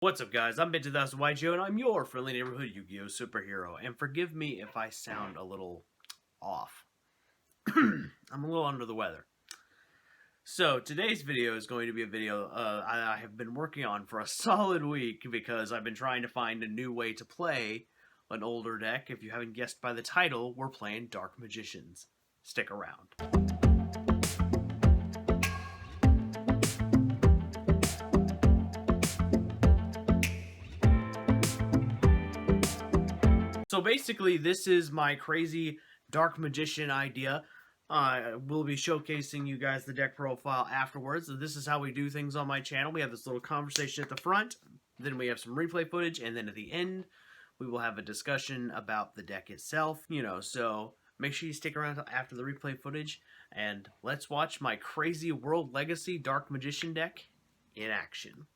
What's up, guys? I'm yugioh, and I'm your friendly neighborhood Yu-Gi-Oh superhero. And forgive me if I sound a little off. I'm a little under the weather. So today's video is going to be a video I have been working on for a solid week because I've been trying to find a new way to play an older deck. If you haven't guessed by the title, we're playing Dark Magicians. Stick around. So basically, this is my crazy Dark Magician idea. We'll be showcasing you guys the deck profile afterwards. So this is how we do things on my channel. We have this little conversation at the front, then we have some replay footage, and then at the end, we will have a discussion about the deck itself. So make sure you stick around after the replay footage, and let's watch my crazy World Legacy Dark Magician deck in action.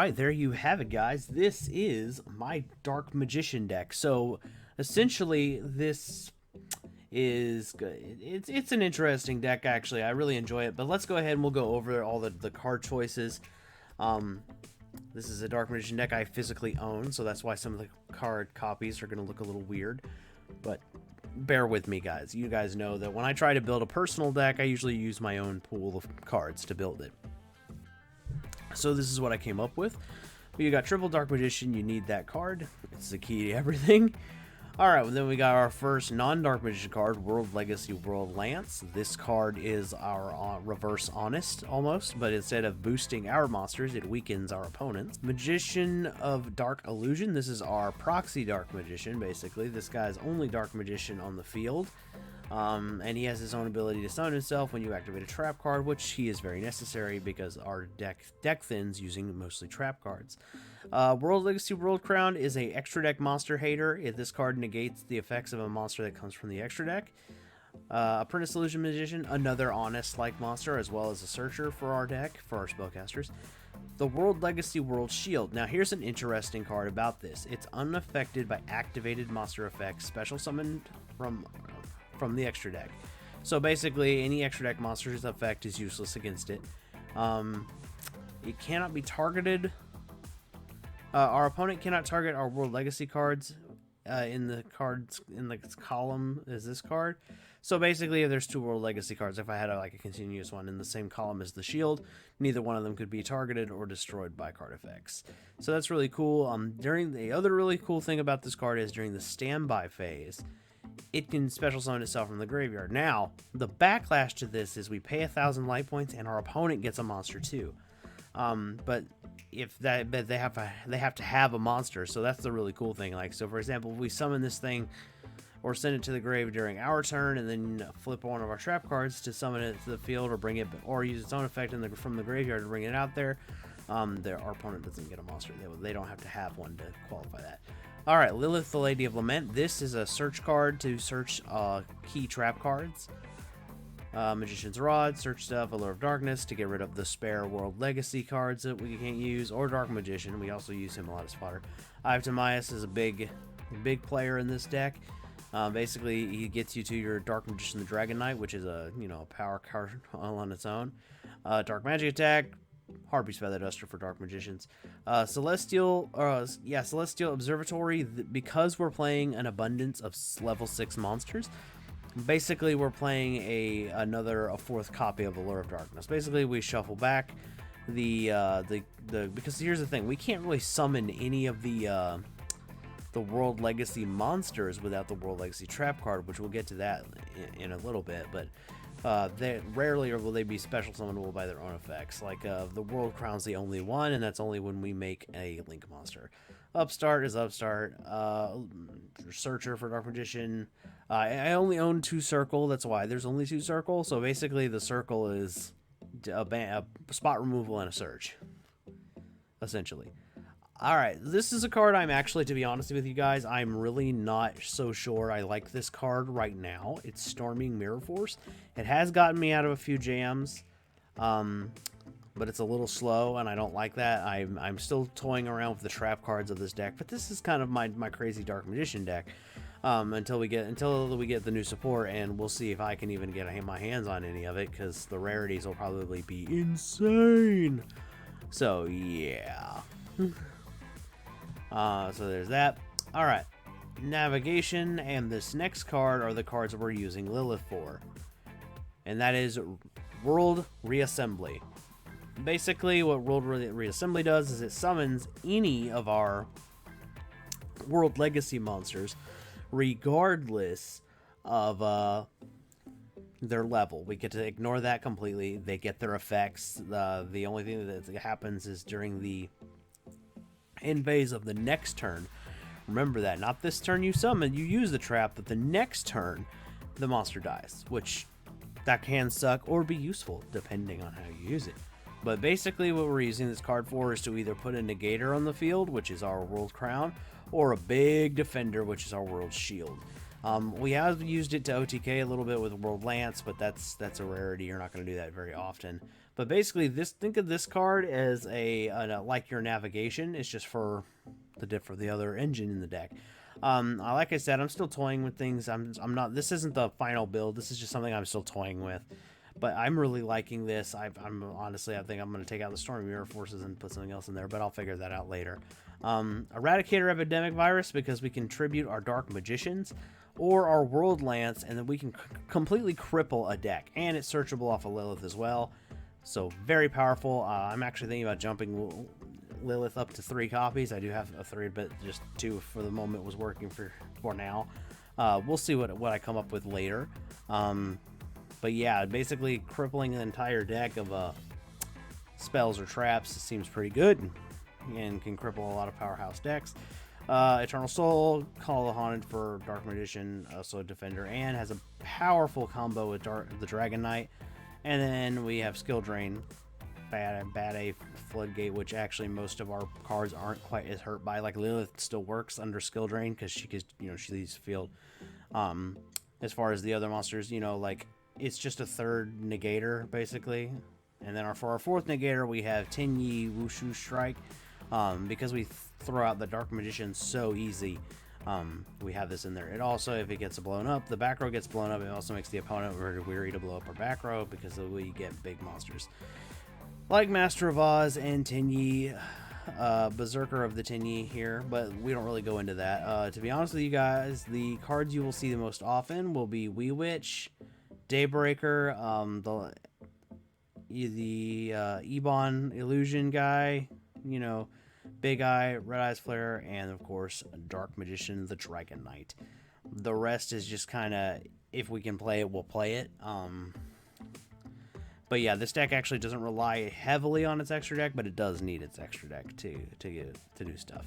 right, there you have it, guys. This is my Dark Magician deck. So essentially, this is good. It's an interesting deck, actually. I really enjoy it. But let's go ahead and we'll go over all the card choices. This is a Dark Magician deck I physically own, so that's why some of the card copies are going to look a little weird. But bear with me, guys. You guys know that when I try to build a personal deck, I usually use my own pool of cards to build it. So this is what I came up with. You got triple Dark Magician, you need that card. It's the key to everything. Alright, well, then we got our first non-Dark Magician card, World Legacy World Lance. This card is our reverse Honest, almost, but instead of boosting our monsters, it weakens our opponents. Magician of Dark Illusion. This is our proxy Dark Magician, basically. This guy's only Dark Magician on the field. And he has his own ability to summon himself when you activate a trap card, which he is very necessary because our deck thins using mostly trap cards. World Legacy World Crown is a extra deck monster hater. This card negates the effects of a monster that comes from the extra deck. Apprentice Illusion Magician, another Honest-like monster, as well as a Searcher for our deck, for our spellcasters. The World Legacy World Shield. Now here's an interesting card about this. It's unaffected by activated monster effects, special summoned from the extra deck. So basically, any extra deck monster's effect is useless against it. It cannot be targeted. Our opponent cannot target our World Legacy cards in the column as this card. So basically, if there's two World Legacy cards, if I had a continuous one in the same column as the shield, neither one of them could be targeted or destroyed by card effects. So that's really cool. During the other really cool thing about this card is during the standby phase, it can special summon itself from the graveyard. Now, the backlash to this is we pay 1,000 life points and our opponent gets a monster too. But they have to have a monster, so that's the really cool thing. So for example, if we summon this thing or send it to the grave during our turn and then flip one of our trap cards to summon it to the field or bring it, or use its own effect from the graveyard to bring it out there, our opponent doesn't get a monster. They don't have to have one to qualify that. Alright, Lilith, the Lady of Lament. This is a search card to search key trap cards. Magician's Rod, search stuff, Allure of Darkness to get rid of the spare World Legacy cards that we can't use, or Dark Magician. We also use him a lot as fodder. Eye of Timaeus is a big player in this deck. Basically, he gets you to your Dark Magician the Dragon Knight, which is a power card all on its own. Dark Magic Attack, Harpy's Feather Duster for Dark Magicians. Celestial Observatory, because we're playing an abundance of level 6 monsters, basically we're playing a fourth copy of Allure of Darkness. Basically, we shuffle back because here's the thing, we can't really summon any of the World Legacy monsters without the World Legacy trap card, which we'll get to that in a little bit, but rarely will they be special summonable by their own effects. The World Crown's the only one, and that's only when we make a Link monster. Upstart is Upstart. Searcher for Dark Magician. I only own 2 Circle, that's why there's only 2 Circle. So basically the Circle is a spot removal and a search, essentially. Alright, this is a card I'm actually, to be honest with you guys, I'm really not so sure I like this card right now. It's Storming Mirror Force. It has gotten me out of a few jams, but it's a little slow, and I don't like that. I'm still toying around with the trap cards of this deck, but this is kind of my crazy Dark Magician deck until we get the new support, and we'll see if I can even get my hands on any of it, because the rarities will probably be insane. So, yeah. So there's that. Alright, navigation, and this next card are the cards that we're using Lilith for. And that is World Reassembly. Basically, what World Reassembly does is it summons any of our World Legacy monsters, regardless of their level. We get to ignore that completely. They get their effects. The only thing that happens is during the end phase of the next turn. Remember that. Not this turn you summon, you use the trap, but the next turn, the monster dies, which that can suck or be useful, depending on how you use it. But basically what we're using this card for is to either put a negator on the field, which is our World Crown, or a big defender, which is our World Shield. We have used it to OTK a little bit with World Lance, but that's a rarity. You're not going to do that very often. But basically, think of this card as like your navigation. It's just for the other engine in the deck. Like I said, I'm still toying with things. I'm not. This isn't the final build. This is just something I'm still toying with. But I'm really liking this. I'm honestly, I think I'm going to take out the Stormy Mirror Forces and put something else in there, but I'll figure that out later. Eradicator Epidemic Virus, because we can tribute our Dark Magicians or our World Lance, and then we can completely cripple a deck. And it's searchable off of Lilith as well. So very powerful. I'm actually thinking about jumping Lilith up to 3 copies. I do have a 3, but just 2 for the moment was working for now. We'll see what I come up with later. But yeah, basically crippling the entire deck of spells or traps seems pretty good, and can cripple a lot of powerhouse decks. Eternal Soul, Call of the Haunted for Dark Magician, also Defender, and has a powerful combo with the Dragon Knight. And then we have Skill Drain, Bad A Floodgate, which actually most of our cards aren't quite as hurt by. Like Lilith still works under Skill Drain because she leaves field. As far as the other monsters, like it's just a 3rd negator basically. And then for our 4th negator, we have Tenyi Wushu Strike. Because we throw out the Dark Magician so easy, we have this in there. It also, if it gets blown up, the back row gets blown up. It also makes the opponent very weary to blow up our back row because we get big monsters like Master of Oz and Tenyi, Berserker of the Tenyi here, but we don't really go into that. To be honest with you guys, the cards you will see the most often will be Wee Witch, Daybreaker, the Ebon Illusion guy, Big Eye, Red Eyes Flare, and of course Dark Magician, the Dragon Knight. The rest is just kind of, if we can play it, we'll play it. But yeah, this deck actually doesn't rely heavily on its extra deck, but it does need its extra deck to do stuff.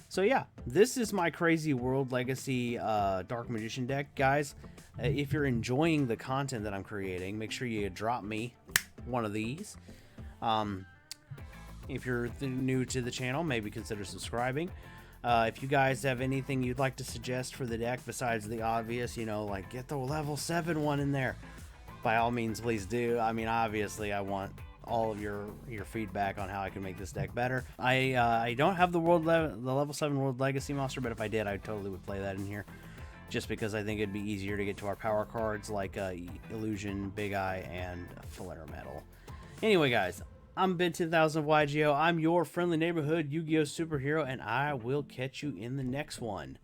So yeah, this is my Crazy World Legacy Dark Magician deck, guys. If you're enjoying the content that I'm creating, make sure you drop me one of these. If you're new to the channel, maybe consider subscribing. If you guys have anything you'd like to suggest for the deck besides the obvious, like get the level 7 one in there, by all means, please do. I mean, obviously, I want all of your feedback on how I can make this deck better. I don't have the level 7 World Legacy monster, but if I did, I totally would play that in here, just because I think it'd be easier to get to our power cards like Illusion, Big Eye, and Flare Metal. Anyway, guys, I'm Ben 10,000 of YGO. I'm your friendly neighborhood Yu-Gi-Oh superhero, and I will catch you in the next one.